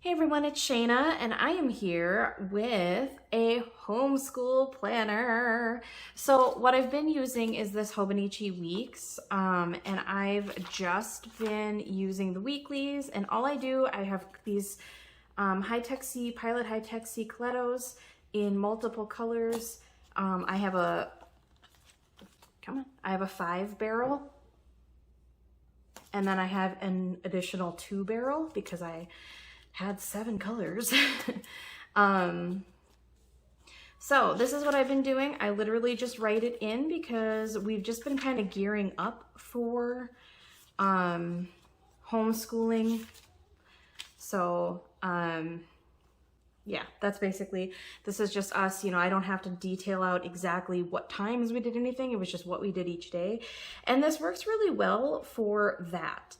Hey everyone, it's Shayna and I am here with a homeschool planner. So what I've been using is this Hobonichi Weeks and I've just been using the weeklies, and all I do, I have these High-Tech C, Pilot High-Tech C Kiddos in multiple colors. I have a 5 barrel, and then I have an additional 2 barrel because I had 7 colors. So this is what I've been doing. I literally just write it in because we've just been kind of gearing up for homeschooling. So yeah, that's basically, this is just us, you know, I don't have to detail out exactly what times we did anything. It was just what we did each day. And this works really well for that.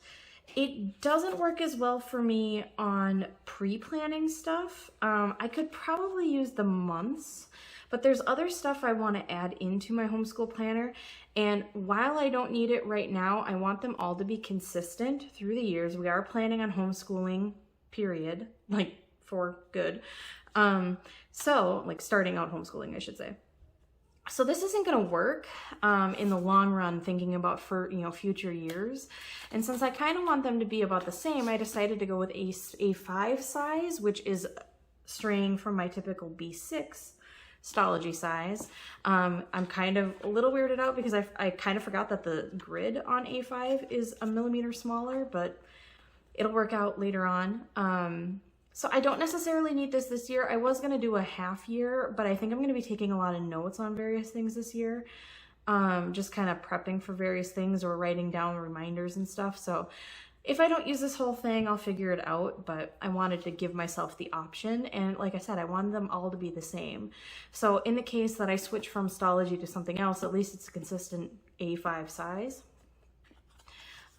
It doesn't work as well for me on pre-planning stuff. I could probably use the months, but there's other stuff I want to add into my homeschool planner. And while I don't need it right now, I want them all to be consistent through the years. We are planning on homeschooling, period, like for good. So like starting out homeschooling, I should say. So this isn't going to work in the long run, thinking about for, you know, future years. And since I kind of want them to be about the same, I decided to go with A5 size, which is straying from my typical B6 Stalogy size. I'm kind of a little weirded out because I kind of forgot that the grid on A5 is a millimeter smaller, but it'll work out later on. So I don't necessarily need this year. I was gonna do a half year, but I think I'm gonna be taking a lot of notes on various things this year. Just kind of prepping for various things or writing down reminders and stuff. So if I don't use this whole thing, I'll figure it out, but I wanted to give myself the option. And like I said, I wanted them all to be the same. So in the case that I switch from Stalogy to something else, at least it's a consistent A5 size.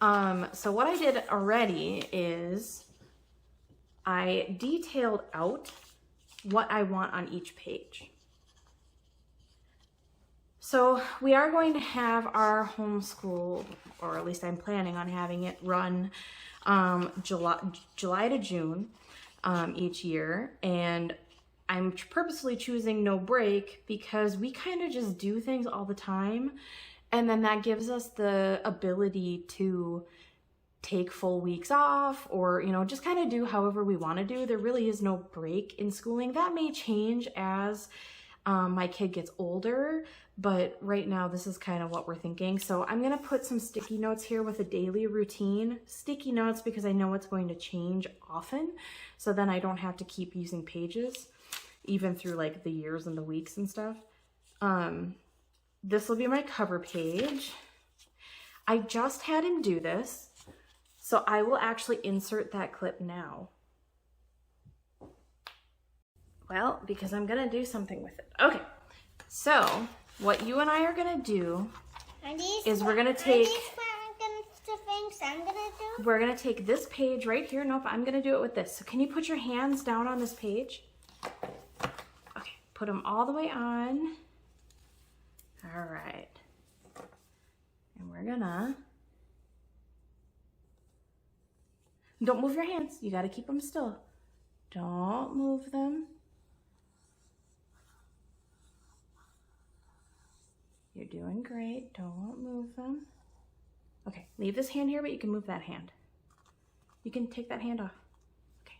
So what I did already is I detailed out what I want on each page. So we are going to have our homeschool, or at least I'm planning on having it run July to June each year. And I'm purposely choosing no break because we kind of just do things all the time. And then that gives us the ability to take full weeks off, or, you know, just kind of do however we want to do. There really is no break in schooling. That may change as my kid gets older, but right now this is kind of what we're thinking. So I'm going to put some sticky notes here with a daily routine. Sticky notes because I know it's going to change often, so then I don't have to keep using pages even through like the years and the weeks and stuff. This will be my cover page. I just had him do this, so I will actually insert that clip now. Well, because I'm gonna do something with it. Okay, so what you and I are gonna do is we're gonna take this page right here. Nope, I'm gonna do it with this. So can you put your hands down on this page? Okay, put them all the way on. All right, and we're gonna, don't move your hands. You got to keep them still. Don't move them. You're doing great. Don't move them. Okay, leave this hand here, but you can move that hand. You can take that hand off. Okay,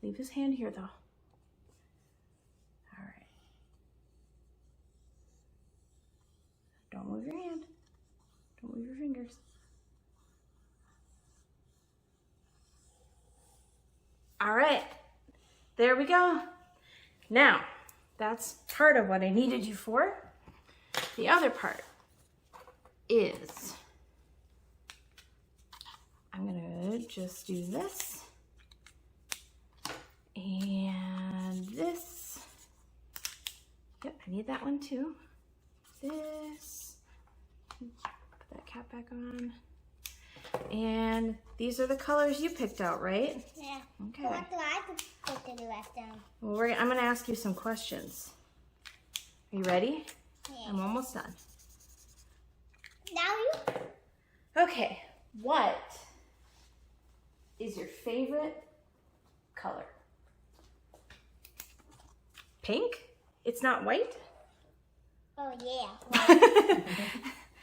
leave this hand here though. All right. Don't move your hand. Don't move your fingers. All right, there we go. Now, that's part of what I needed you for. The other part is, I'm gonna just do this and this. Yep, I need that one too. This, put that cap back on. And these are the colors you picked out, right? Yeah. Okay. What do I put the rest down? Well, I'm going to ask you some questions. Are you ready? Yeah. I'm almost done. Now you? Okay. What is your favorite color? Pink? It's not white? Oh yeah.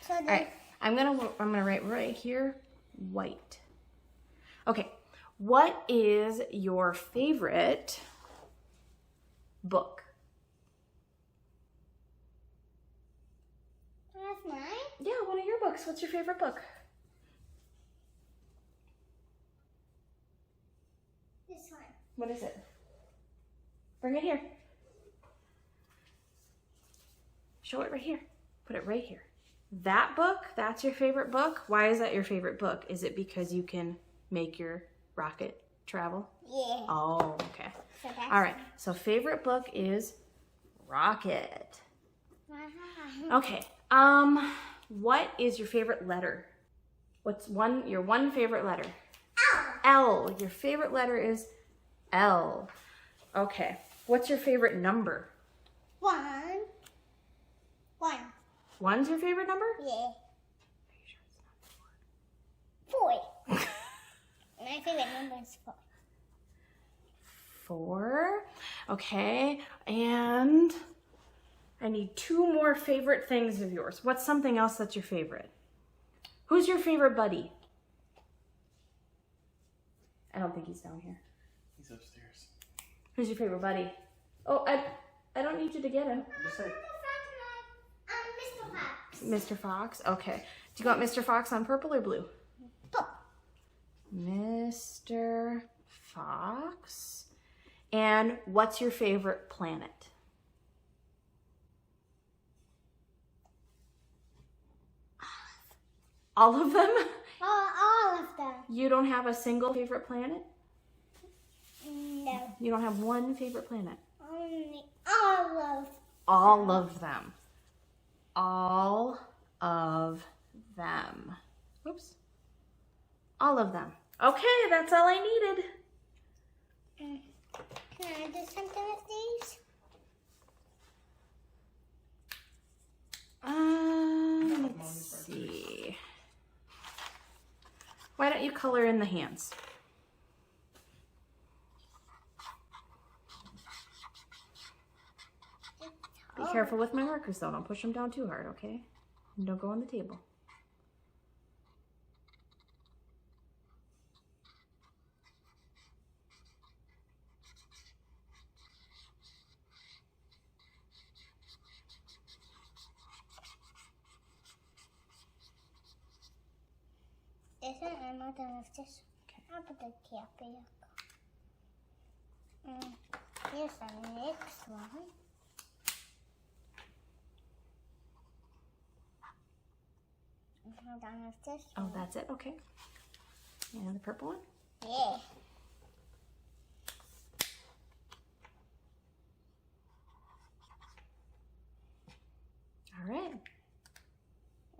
So All right, I'm gonna write right here, white. Okay, what is your favorite book? that's mine. Yeah, one of your books. What's your favorite book? This one. What is it? Bring it here. Show it right here. Put it right here. That book, that's your favorite book? Why is that your favorite book? Is it because you can make your rocket travel? Yeah. Oh, okay. So that's All right, so favorite book is Rocket. Wow. Okay, what is your favorite letter? What's your one favorite letter? Ow. L. Your favorite letter is L. Okay, what's your favorite number? 1. 1. One's your favorite number? Yeah. 4. My favorite number is 4. 4. Okay, and I need 2 more favorite things of yours. What's something else that's your favorite? Who's your favorite buddy? I don't think he's down here. He's upstairs. Who's your favorite buddy? Oh, I don't need you to get him. Just say. Mr. Fox. Mr. Fox? Okay. Do you want Mr. Fox on purple or blue? Purple. Mr. Fox. And what's your favorite planet? All of them? All of them. You don't have a single favorite planet? No. You don't have one favorite planet? Only all of. All of them. All of them. Oops. All of them. Okay, that's all I needed. Can I do something with these? Let's see. Why don't you color in the hands? Be careful with my markers though. Don't push them down too hard, okay? And don't go on the table. This one, I'm not done with this. Okay. I'll put the cap here. Here's the next one. I'm not done with this Oh, one. that's it? Okay. And the purple one? Yeah. All right.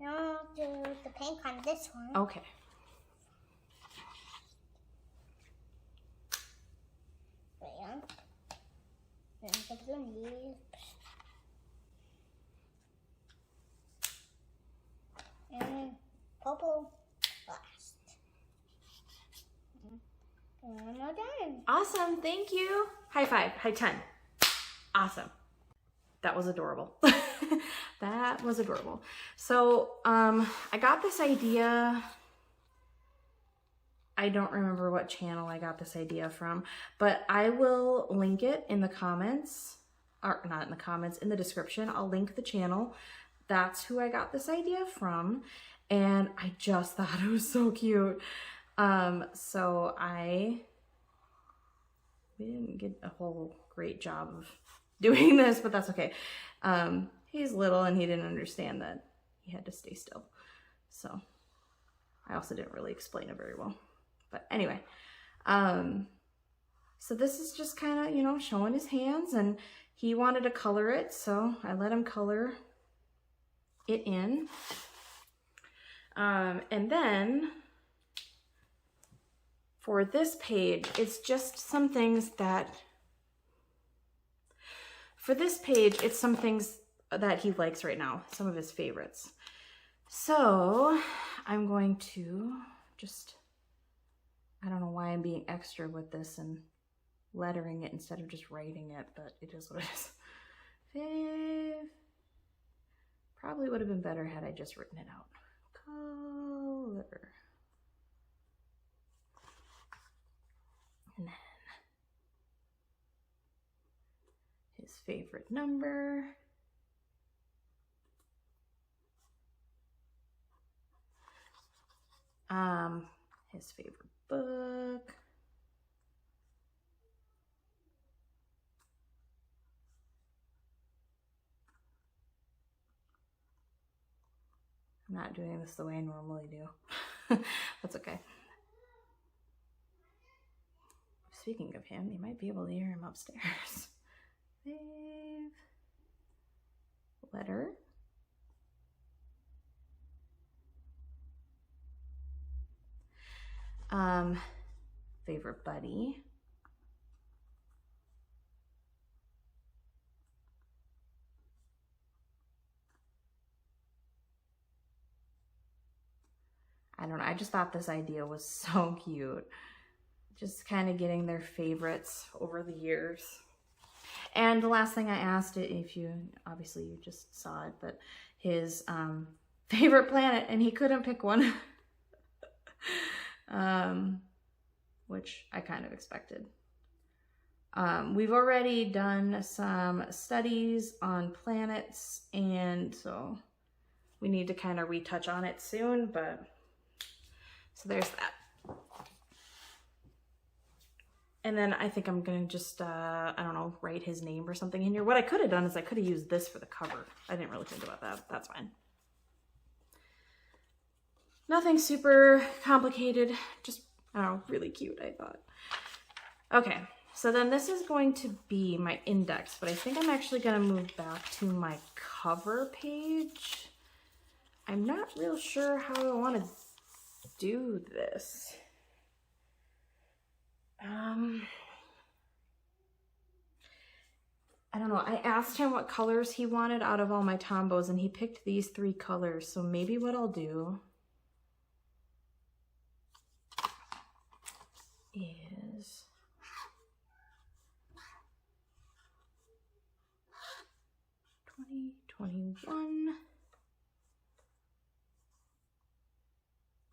Now I'll do the pink on this one. Okay. Brown. Then the blue lips. And purple last. And we're done. Awesome. Thank you. High five. High 10. Awesome. That was adorable. That was adorable. So, I got this idea. I don't remember what channel I got this idea from, but I will link it in the comments, or not in the comments, in the description. I'll link the channel. That's who I got this idea from, and I just thought it was so cute. So we didn't get a whole great job of doing this, but that's okay. He's little and he didn't understand that he had to stay still. So I also didn't really explain it very well. But anyway, so this is just kind of, you know, showing his hands, and he wanted to color it, so I let him color it in. And then for this page, it's just some things that, for this page, it's some things that he likes right now, some of his favorites. So I'm going to just, I don't know why I'm being extra with this and lettering it instead of just writing it, but it is what it is. 5. Probably would have been better had I just written it out. Color. And then his favorite number. His favorite book. I'm not doing this the way I normally do. That's okay. Speaking of him, you might be able to hear him upstairs. 5. Letter. Favorite buddy. I don't know, I just thought this idea was so cute. Just kind of getting their favorites over the years. And the last thing I asked, if you, obviously you just saw it, but his favorite planet, and he couldn't pick one. Which I kind of expected. We've already done some studies on planets, and so we need to kind of retouch on it soon, but so there's that. And then I think I'm gonna just, I don't know, write his name or something in here. What I could have done is I could have used this for the cover. I didn't really think about that. That's fine. Nothing super complicated, just, I don't know, really cute, I thought. Okay, so then this is going to be my index, but I think I'm actually gonna move back to my cover page. I'm not real sure how I wanna do this. I don't know, I asked him what colors he wanted out of all my Tombos, and he picked these 3 colors, so maybe what I'll do is (2021)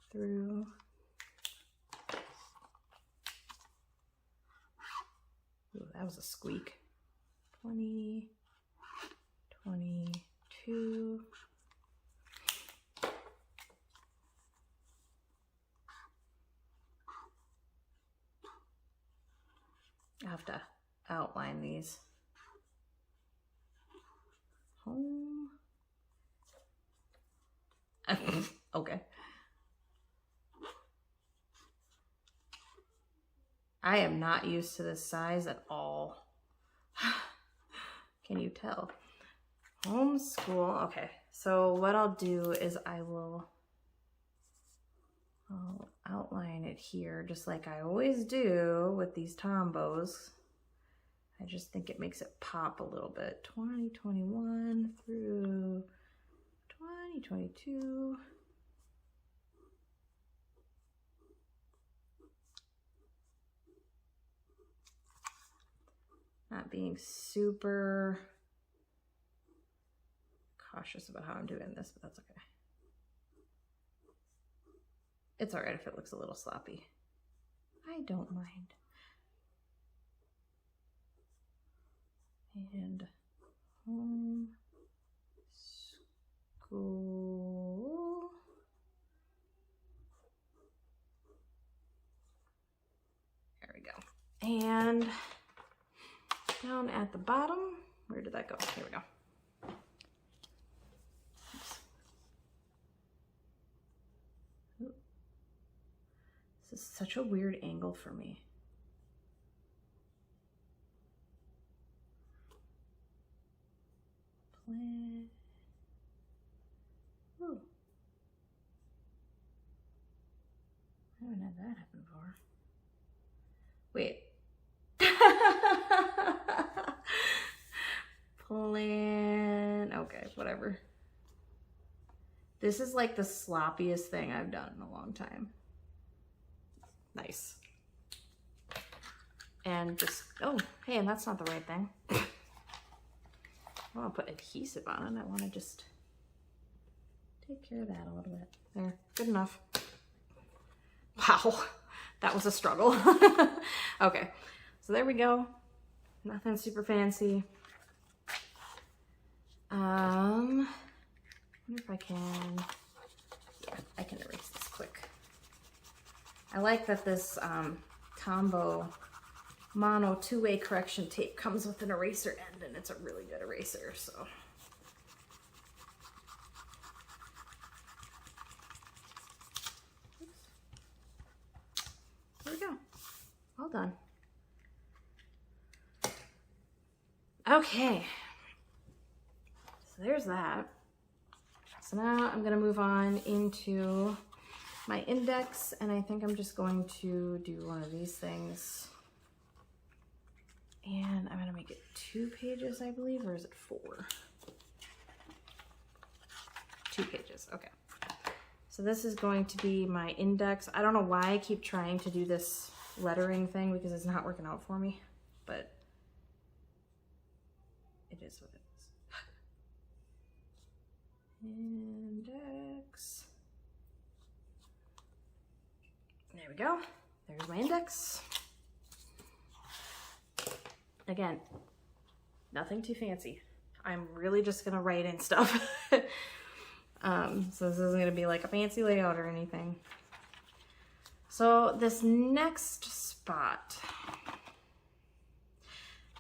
through ooh, that was a squeak. 2022 I have to outline these. Home. Okay. I am not used to this size at all. Can you tell? Homeschool. Okay, so what I'll do is I'll outline it here just like I always do with these Tombos. I just think it makes it pop a little bit. 2021 through 2022. Not being super cautious about how I'm doing this, but that's okay. It's all right if it looks a little sloppy. I don't mind. And homeschool. There we go. And down at the bottom, where did that go? Here we go. Oops. This is such a weird angle for me. Plan. Ooh. I haven't had that happen before. Wait. Plan. Okay, whatever. This is like the sloppiest thing I've done in a long time. Nice. and just, oh, hey, and that's not the right thing. I don't want to put adhesive on it. I want to just take care of that a little bit. There, good enough. Wow, that was a struggle. Okay, so there we go. Nothing super fancy. I wonder if I can, yeah, I can erase this quick. I like that this combo mono two-way correction tape comes with an eraser end, and it's a really good eraser, so. There we go. Well done. Okay. So there's that. So now I'm gonna move on into my index, and I think I'm just going to do one of these things. And I'm gonna make it 2 pages, I believe, or is it 4? 2 pages, okay. So this is going to be my index. I don't know why I keep trying to do this lettering thing because it's not working out for me, but it is what it is. Index. There we go. There's my index. Again, nothing too fancy. I'm really just gonna write in stuff. So this isn't gonna be like a fancy layout or anything. So this next spot,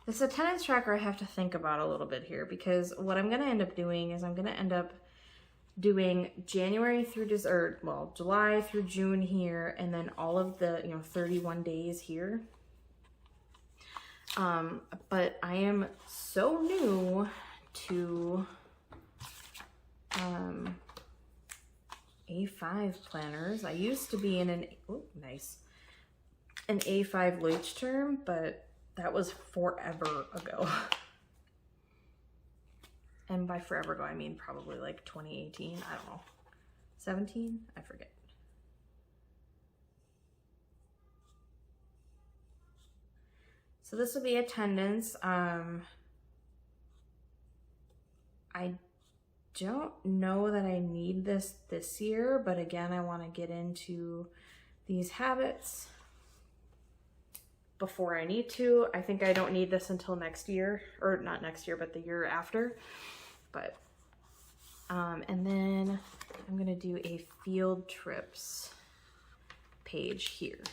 this attendance tracker I have to think about a little bit here, because what I'm gonna end up doing is I'm gonna end up doing January through July through June here, and then all of the 31 days here. But I am so new to A5 planners. I used to be in an A5 Leuchtturm, but that was forever ago. And by forever ago, I mean probably like 2018, I don't know, 17, I forget. So this will be attendance. I don't know that I need this year, but again, I want to get into these habits before I need to. I think I don't need this until next year, or not next year, but the year after. But, and then I'm gonna do a field trips page here.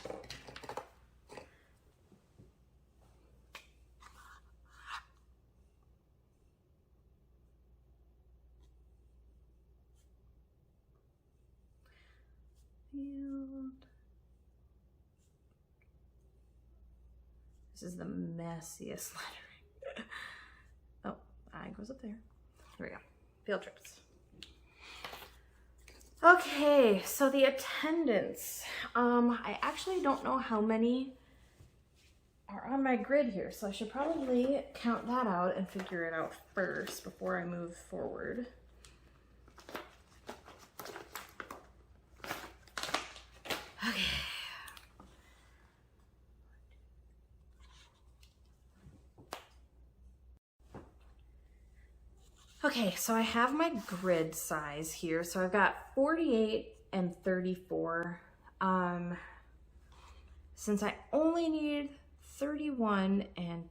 This is the messiest lettering. Oh, I goes up there. There we go. Field trips. Okay, so the attendance. I actually don't know how many are on my grid here, so I should probably count that out and figure it out first before I move forward. Okay. Okay, so I have my grid size here. So I've got 48 and 34. Since I only need 31 and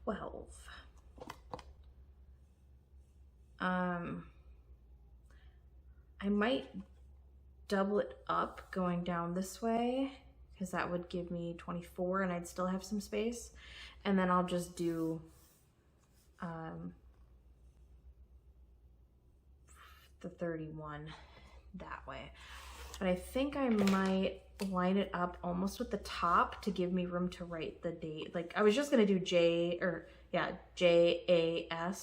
12. I might double it up going down this way, because that would give me 24 and I'd still have some space. And then I'll just do the 31 that way. But I think I might line it up almost with the top to give me room to write the date. Like I was just gonna do JAS,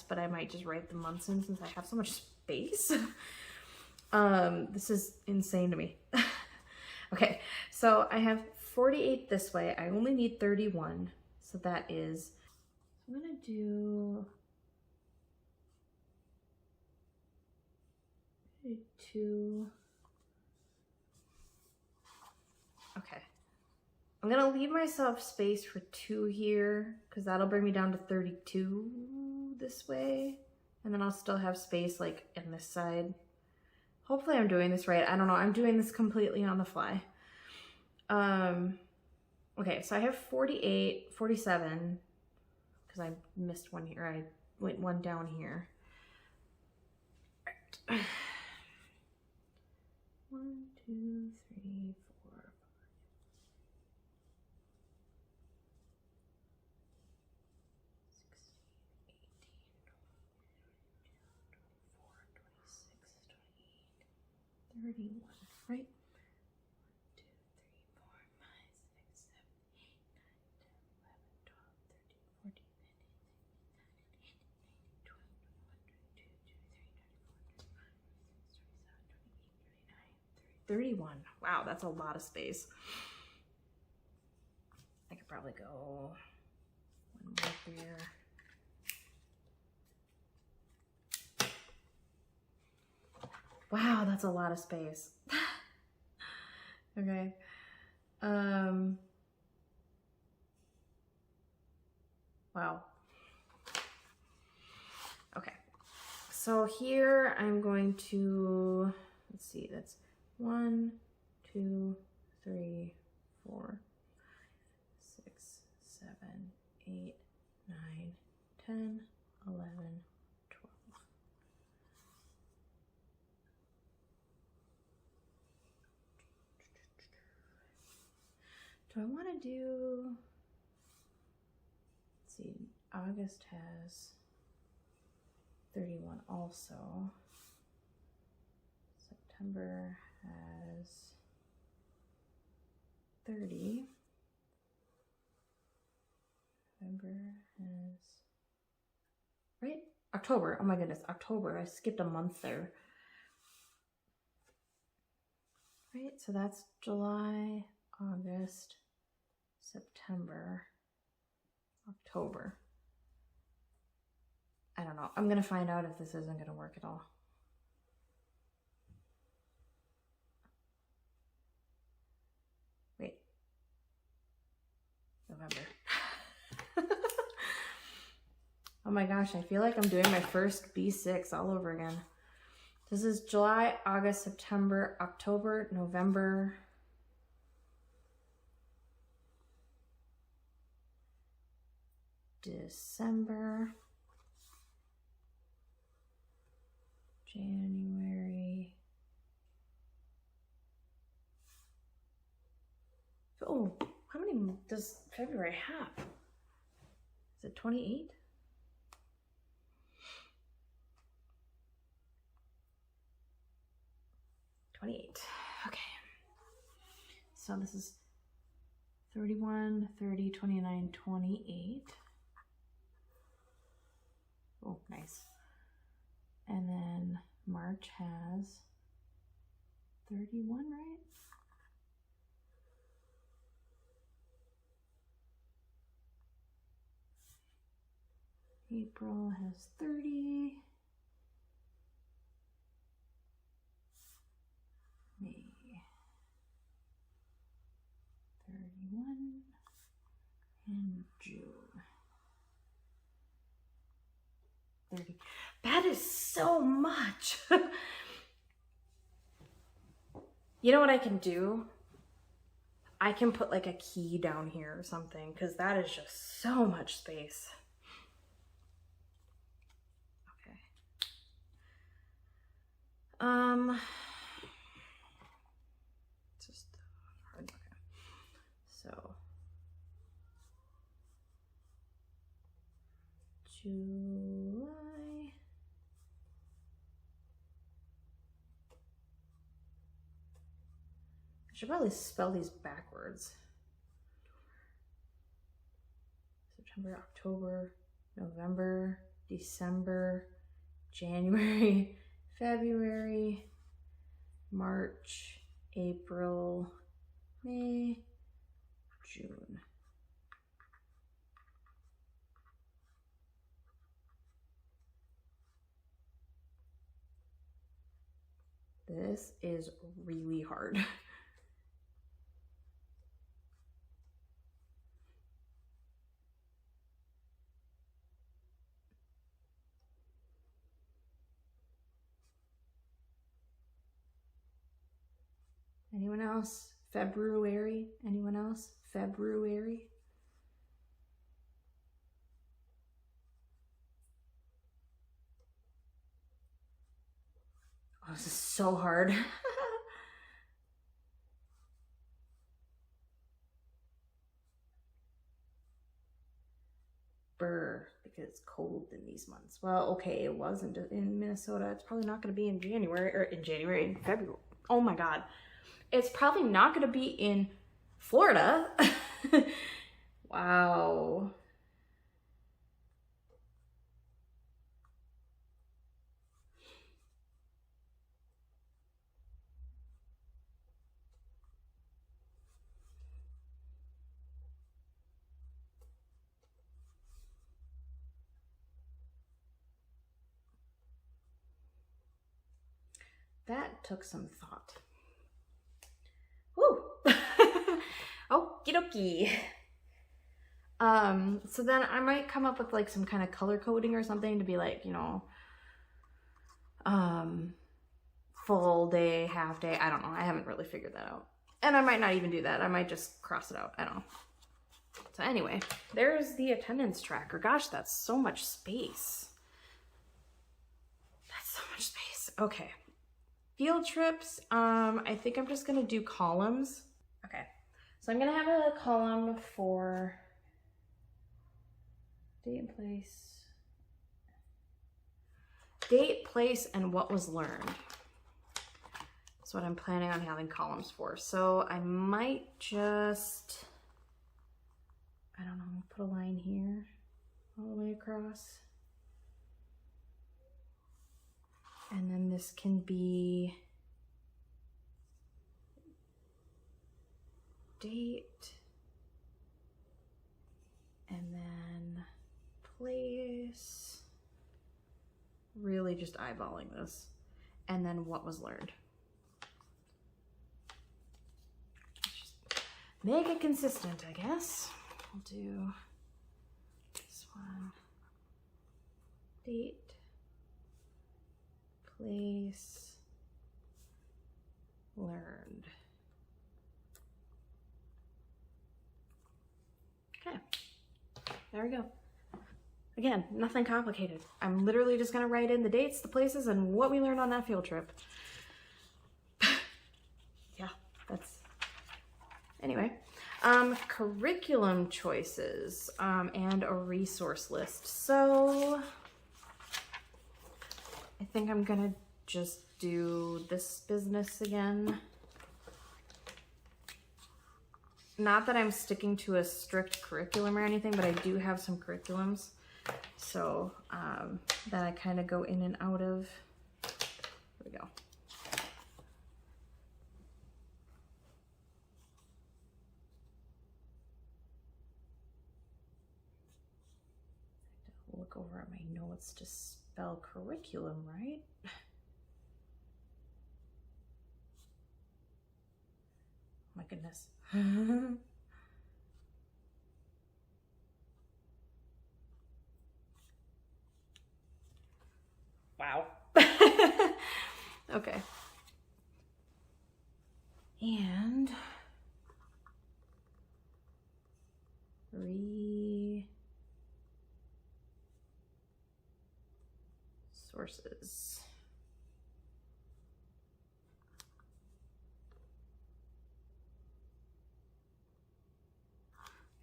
but I might just write the months in since I have so much space. This is insane to me. Okay, so I have 48 this way. I only need 31, so that is, I'm gonna do 2. Okay. I'm gonna leave myself space for 2 here because that'll bring me down to 32 this way. And then I'll still have space like in this side. Hopefully I'm doing this right. I don't know. I'm doing this completely on the fly. Okay, so I have 48, 47, because I missed one here. I went one down here. All right. 1, 2, 3, 4, 5. 31, right? 1, 2, 3, 4, 5, 6, 7, 8, 9, 10, 11, 12, 13, 14, 15, 16, 17, 18, 19, 20, 21, 22, 23, 24, 25, 26, 27, 28, 29, 30, 31. Wow, that's a lot of space. I could probably go one more there. Wow, that's a lot of space. Okay. Wow. Okay. So here I'm going to, let's see, that's 1, 2, 3, 4, 6, 7, 8, 9, 10, 11, 12. Do I want to do, let's see, August has 31 also. September has 30. November has, right? October, oh my goodness, October, I skipped a month there. Right, so that's July, August, September, October. I don't know. I'm going to find out if this isn't going to work at all. Wait. November. Oh my gosh, I feel like I'm doing my first B6 all over again. This is July, August, September, October, November. December, January. Oh, how many does February have? Is it 28? Okay. So this is 31, 30, 29, 28. Oh, nice. And then March has 31, right? April has 30. May 31. And June 30. That is so much. You know what I can do? I can put like a key down here or something because that is just so much space. Okay. It's just hard. Okay. So July. I should probably spell these backwards. September, October, November, December, January, February, March, April, May, June. This is really hard. Anyone else? February? Anyone else? February? Oh, this is so hard. Brr, because it's cold in these months. Well, okay, it wasn't in Minnesota. It's probably not going to be in in February. Oh my God. It's probably not going to be in Florida. Wow. That took some thought. Woo! Okie dokie. So then I might come up with like some kind of color coding or something to be like, you know, full day, half day. I don't know. I haven't really figured that out. And I might not even do that. I might just cross it out. I don't know. So anyway, there's the attendance tracker. Gosh, that's so much space. That's so much space. Okay. Field trips. I think I'm just gonna do columns. Okay. So I'm gonna have a column for date, place, and what was learned. That's what I'm planning on having columns for. So I might just, I don't know, put a line here all the way across. And then this can be date, and then place, really just eyeballing this, and then what was learned. Just make it consistent, I guess. I'll do this one, date, place, learned. Okay, there we go. Again, nothing complicated. I'm literally just gonna write in the dates, the places, and what we learned on that field trip. Yeah, that's, anyway. Curriculum choices, and a resource list. So I think I'm gonna just do this business again. Not that I'm sticking to a strict curriculum or anything, but I do have some curriculums. So that I kind of go in and out of. Here we go. Look over at my notes to spell curriculum right. My goodness. Wow. Okay. And resources.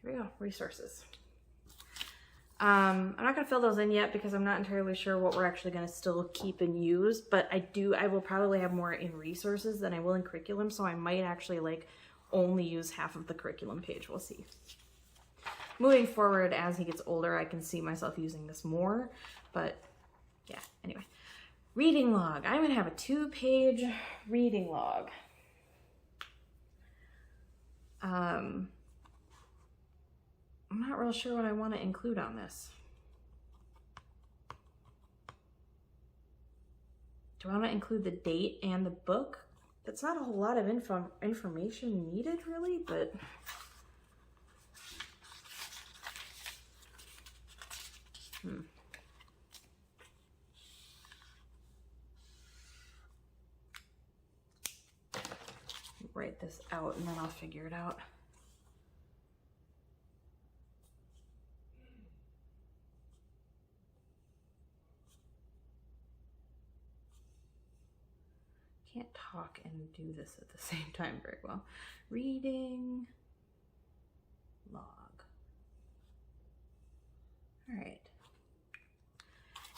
Here we go, resources. I'm not gonna fill those in yet because I'm not entirely sure what we're actually gonna still keep and use, but I will probably have more in resources than I will in curriculum, so I might actually like only use half of the curriculum page. We'll see. Moving forward, as he gets older, I can see myself using this more, but yeah, anyway. Reading log. I'm gonna have a 2-page reading log. I'm not real sure what I want to include on this. Do I want to include the date and the book? That's not a whole lot of information needed, really, but write this out and then I'll figure it out. Can't talk and do this at the same time very well. Reading log. All right.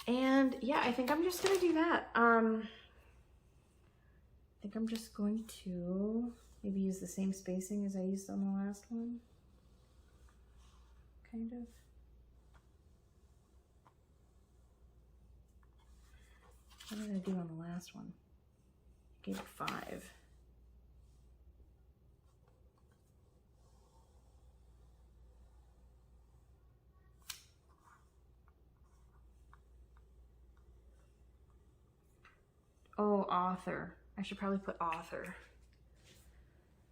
And yeah, I think I'm just gonna do that. I think I'm just going to maybe use the same spacing as I used on the last one. Kind of. What did I do on the last one? I gave it 5. Oh, author. I should probably put author.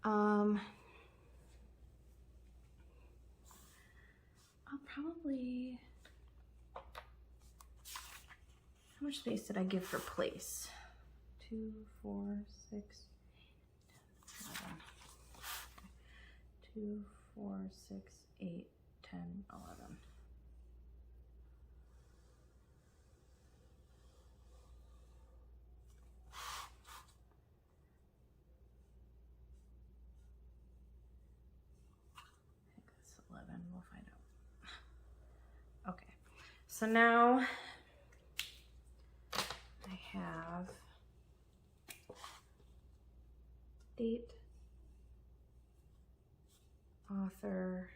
I'll probably... How much space did I give for place? 2, 4, 6, 10, 11. 2, 4, 6, 8, 10, 11. We'll find out. Okay, so now I have date, author,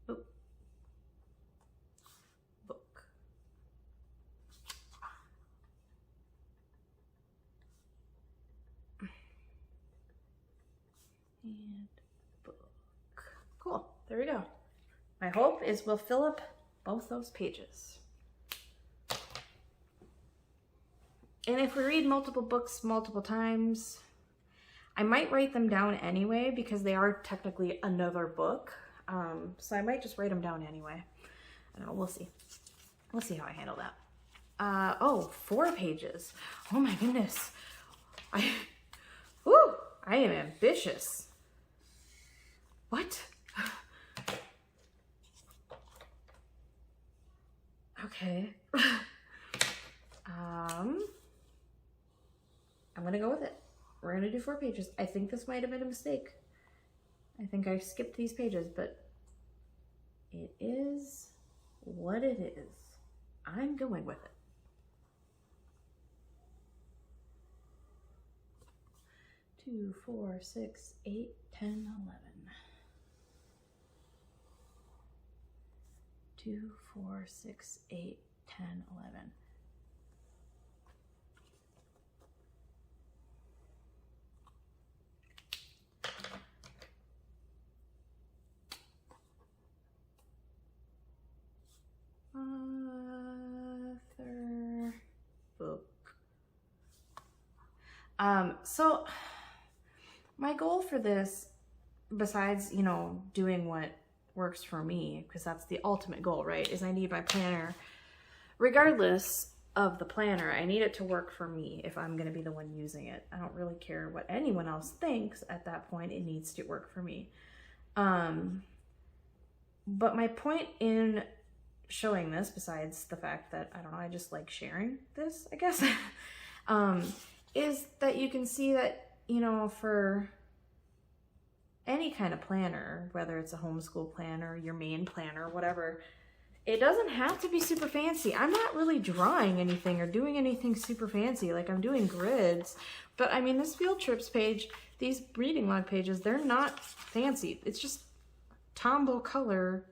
book. And book. Cool, there we go. My hope is we'll fill up both those pages. And if we read multiple books multiple times, I might write them down anyway because they are technically another book. So I might just write them down anyway. I don't know, we'll see. We'll see how I handle that. Oh, 4 pages. Oh my goodness. I am ambitious. What? Okay. I'm gonna go with it. We're gonna do 4 pages. I think this might have been a mistake. I think I skipped these pages, but it is what it is. I'm going with it. 2, 4, 6, 8, 10, 11. 2, 4, 6, 8, 10, 11. Author, book. So my goal for this, besides, you know, doing what works for me, because that's the ultimate goal, right, is I need my planner, regardless of the planner, I need it to work for me if I'm going to be the one using it. I don't really care what anyone else thinks at that point. It needs to work for me. But my point in showing this, besides the fact that, I don't know, I just like sharing this, I guess, is that you can see that, you know, for any kind of planner, whether it's a homeschool planner, your main planner, whatever, it doesn't have to be super fancy. I'm not really drawing anything or doing anything super fancy. Like, I'm doing grids, but I mean, this field trips page, these reading log pages, they're not fancy. It's just Tombow color.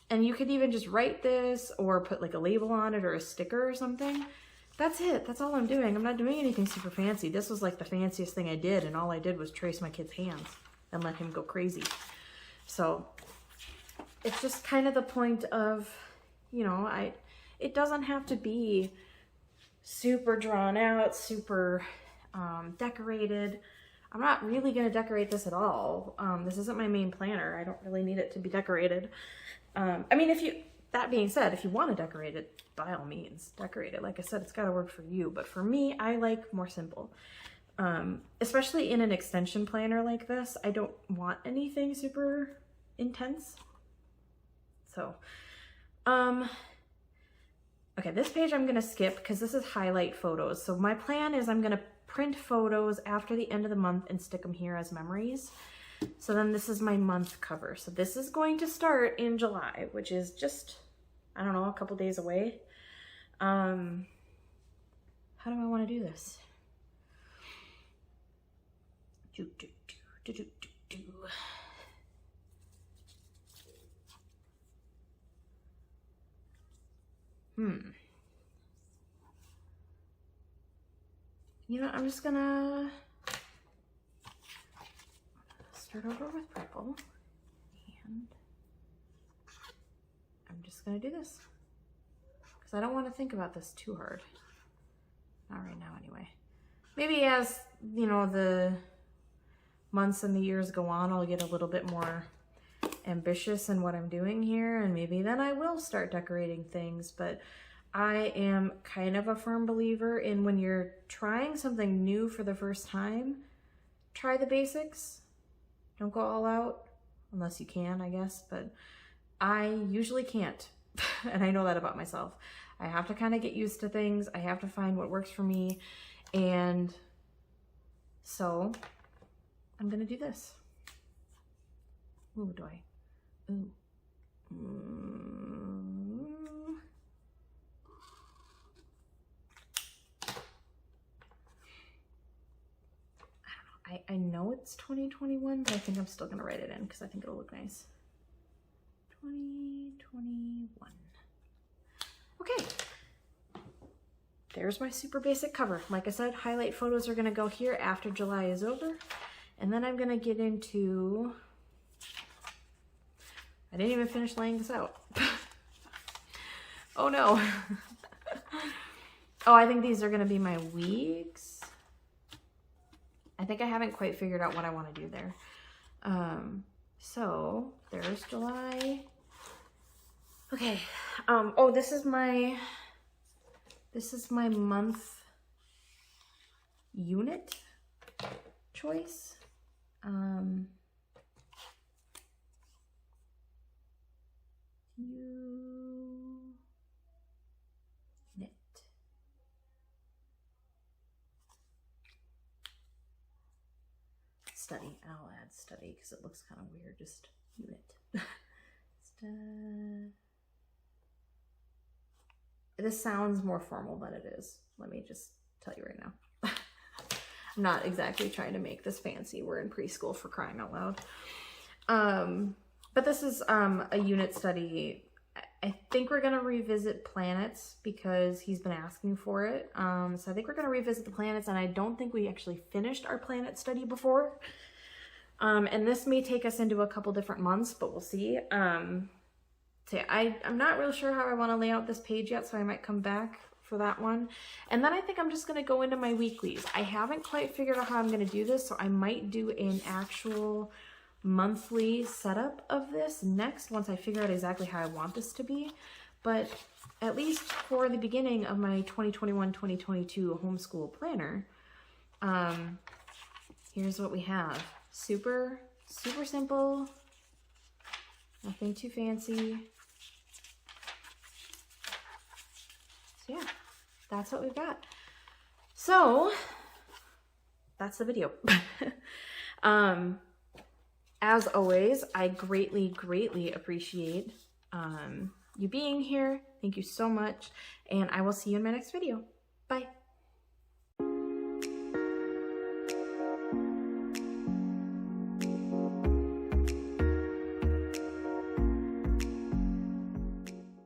And you could even just write this or put like a label on it or a sticker or something. That's it. That's all I'm doing. I'm not doing anything super fancy. This was like the fanciest thing I did, and all I did was trace my kid's hands and let him go crazy. So it's just kind of the point of, you know, it doesn't have to be super drawn out, super decorated. I'm not really going to decorate this at all. This isn't my main planner. I don't really need it to be decorated. I mean, that being said, if you want to decorate it, by all means, decorate it. Like I said, it's got to work for you. But for me, I like more simple. especially in an extension planner like this, I don't want anything super intense. So, okay, this page I'm gonna skip because this is highlight photos. So my plan is I'm gonna print photos after the end of the month and stick them here as memories. So then this is my month cover. So this is going to start in July, which is just, I don't know, a couple days away. How do I want to do this? You know, I'm just gonna start over with purple, and I'm just gonna do this because I don't want to think about this too hard. Not right now, anyway. Maybe as, you know, the months and the years go on, I'll get a little bit more ambitious in what I'm doing here, and maybe then I will start decorating things. But I am kind of a firm believer in when you're trying something new for the first time, try the basics. Don't go all out, unless you can, I guess, but I usually can't, and I know that about myself. I have to kind of get used to things. I have to find what works for me, and so I'm gonna do this. Ooh, do I? Ooh. I know it's 2021, but I think I'm still gonna write it in because I think it'll look nice. 2021. Okay. There's my super basic cover. Like I said, highlight photos are gonna go here after July is over. And then I'm gonna get into, I didn't even finish laying this out. Oh no. Oh, I think these are gonna be my weeks. I think I haven't quite figured out what I want to do there. So there's July. Okay. Oh, this is my month unit choice. Study. I'll add study because it looks kind of weird. Just unit. This sounds more formal than it is. Let me just tell you right now. I'm not exactly trying to make this fancy. We're in preschool, for crying out loud. But this is a unit study. I think we're gonna revisit planets because he's been asking for it. So I think we're gonna revisit the planets, and I don't think we actually finished our planet study before. And this may take us into a couple different months, but we'll see. So yeah, I'm not real sure how I wanna lay out this page yet, so I might come back for that one. And then I think I'm just gonna go into my weeklies. I haven't quite figured out how I'm gonna do this, so I might do an actual monthly setup of this next once I figure out exactly how I want this to be. But at least for the beginning of my 2021-2022 homeschool planner, here's what we have. Super simple, nothing too fancy. So yeah, that's what we've got. So that's the video. As always, I greatly appreciate you being here. Thank you so much, and I will see you in my next video. Bye.